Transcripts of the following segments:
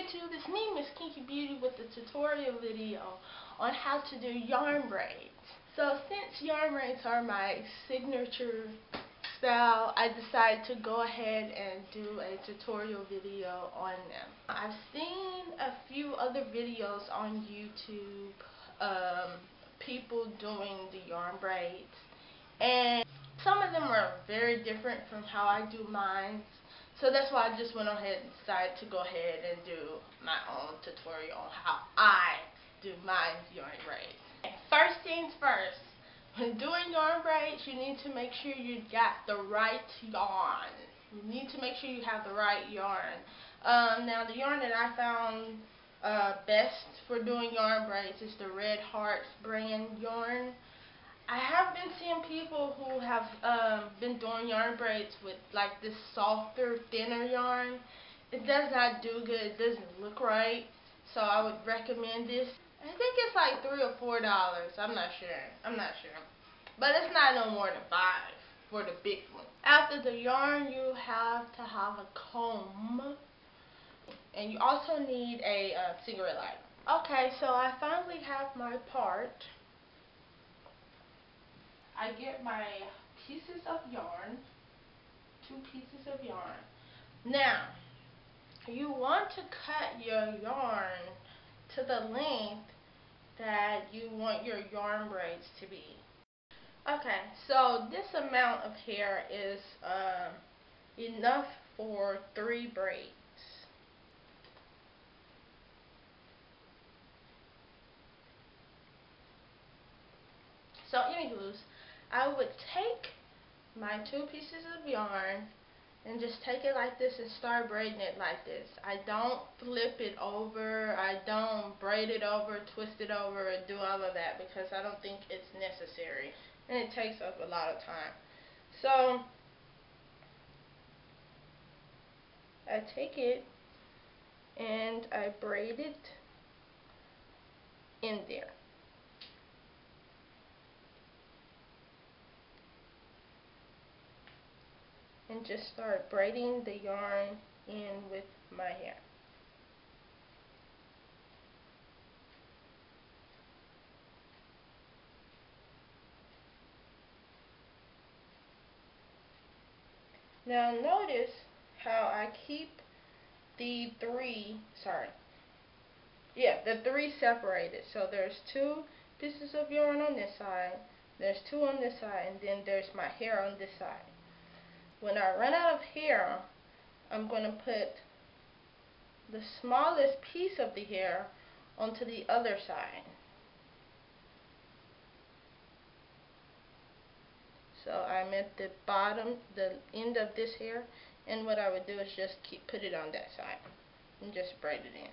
YouTube, it's me, Miss Kinky Beauty, with the tutorial video on how to do yarn braids. So since yarn braids are my signature style, I decided to go ahead and do a tutorial video on them. I've seen a few other videos on YouTube, people doing the yarn braids, and some of them are very different from how I do mine. So that's why I just went ahead and decided to go ahead and do my own tutorial on how I do my yarn braids. First things first, when doing yarn braids, you need to make sure you got the right yarn. You need to make sure you have the right yarn. Now the yarn that I found best for doing yarn braids is the Red Hearts brand yarn. I have been seeing people who have been doing yarn braids with like this softer, thinner yarn. It does not do good. It doesn't look right. So I would recommend this. I think it's like $3 or $4. I'm not sure. But it's not no more than $5 for the big one. After the yarn, you have to have a comb. And you also need a cigarette lighter. Okay, so I finally have my part. I get my pieces of yarn, 2 pieces of yarn. Now, you want to cut your yarn to the length that you want your yarn braids to be. Okay, so this amount of hair is enough for 3 braids. So anywho's, I would take my 2 pieces of yarn and just take it like this and start braiding it like this. I don't flip it over, I don't braid it over, twist it over, and do all of that because I don't think it's necessary and it takes up a lot of time. So I take it and I braid it in there. And just start braiding the yarn in with my hair. Now notice how I keep the 3 separated. So there's 2 pieces of yarn on this side, there's 2 on this side, and then there's my hair on this side. When I run out of hair, I'm going to put the smallest piece of the hair onto the other side. So I'm at the bottom, the end of this hair, and what I would do is just put it on that side and just braid it in.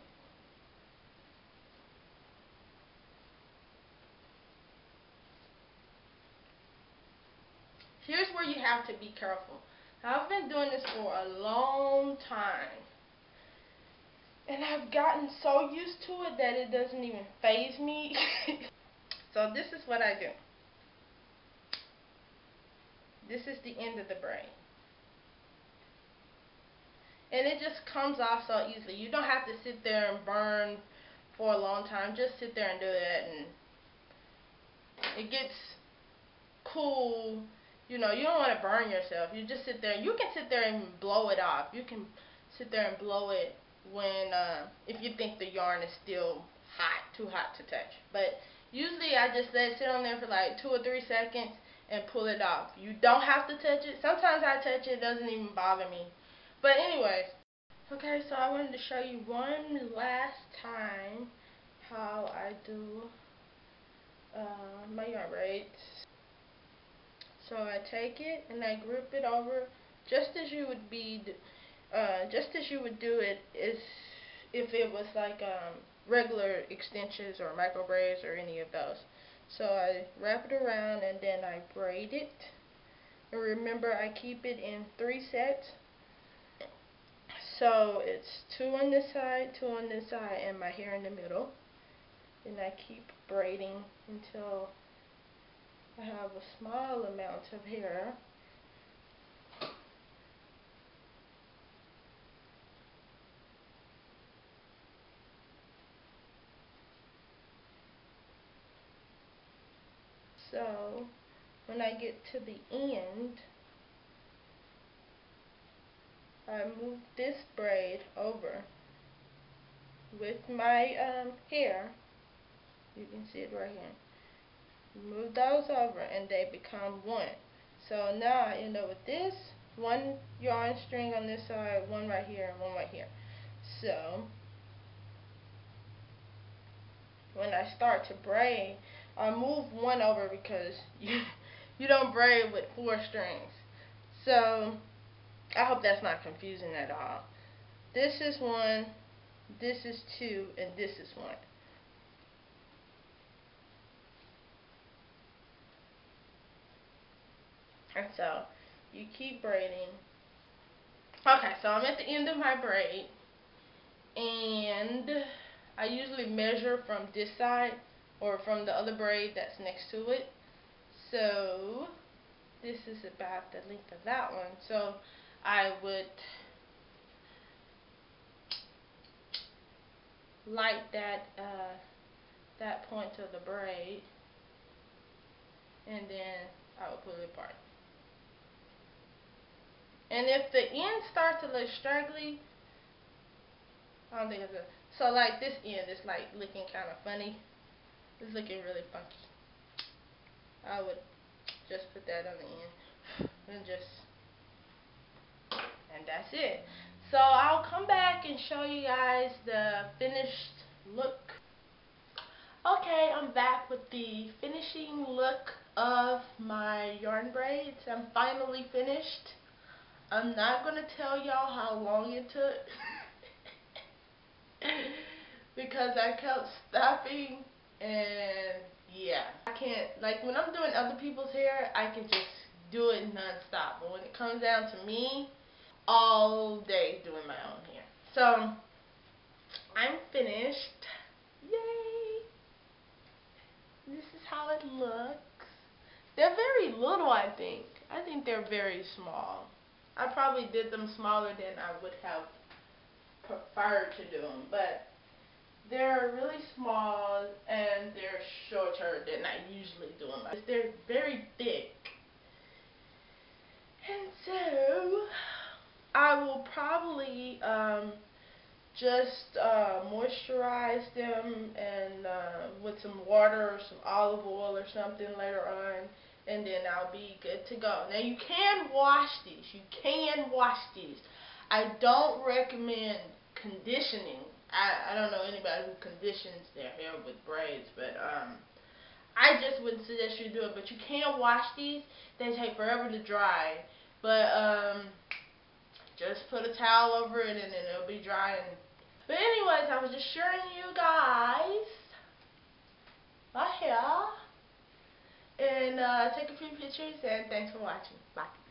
Here's where you have to be careful. Now, I've been doing this for a long time, and I've gotten so used to it that it doesn't even faze me. So this is what I do. This is the end of the braid. And it just comes off so easily. You don't have to sit there and burn for a long time. Just sit there and do it, and it gets cool. You know, you don't want to burn yourself. You just sit there. You can sit there and blow it off. You can sit there and blow it when, if you think the yarn is still hot, too hot to touch. But usually I just let it sit on there for like 2 or 3 seconds and pull it off. You don't have to touch it. Sometimes I touch it. It doesn't even bother me. But anyways, okay, so I wanted to show you one last time how I do my yarn braids. So I take it and I grip it over just as you would do it if it was like regular extensions or micro braids or any of those. So I wrap it around and then I braid it. And remember, I keep it in 3 sets. So it's 2 on this side, 2 on this side, and my hair in the middle. And I keep braiding until I have a small amount of hair. So when I get to the end, I move this braid over with my hair. You can see it right here. Move those over and they become one. So now I end up with this, one yarn string on this side, one right here and one right here. So when I start to braid, I move one over because you don't braid with 4 strings. So I hope that's not confusing at all. This is 1, this is 2, and this is 1. And so you keep braiding. Okay, so I'm at the end of my braid, and I usually measure from this side or from the other braid that's next to it. So this is about the length of that one. So I would light that point of the braid, and then I would pull it apart. And if the ends start to look straggly, I don't think it's good. So like this end is like looking kind of funny. It's looking really funky. I would just put that on the end and that's it. So I'll come back and show you guys the finished look. Okay, I'm back with the finishing look of my yarn braids. I'm finally finished. I'm not going to tell y'all how long it took because I kept stopping, and yeah, I can't, like when I'm doing other people's hair, I can just do it non-stop, but when it comes down to me, all day doing my own hair. So I'm finished. Yay! This is how it looks. They're very little, I think. I think they're very small. I probably did them smaller than I would have preferred to do them, but they're really small and they're shorter than I usually do them. They're very thick. And so I will probably just moisturize them and with some water or some olive oil or something later on, and then I'll be good to go. Now you can wash these. You can wash these. I don't recommend conditioning. I don't know anybody who conditions their hair with braids, but I just wouldn't suggest you do it. But you can wash these. They take forever to dry, but just put a towel over it and then it'll be dry. But anyways, I was just showing you guys my hair and take a few pictures, and thanks for watching. Bye.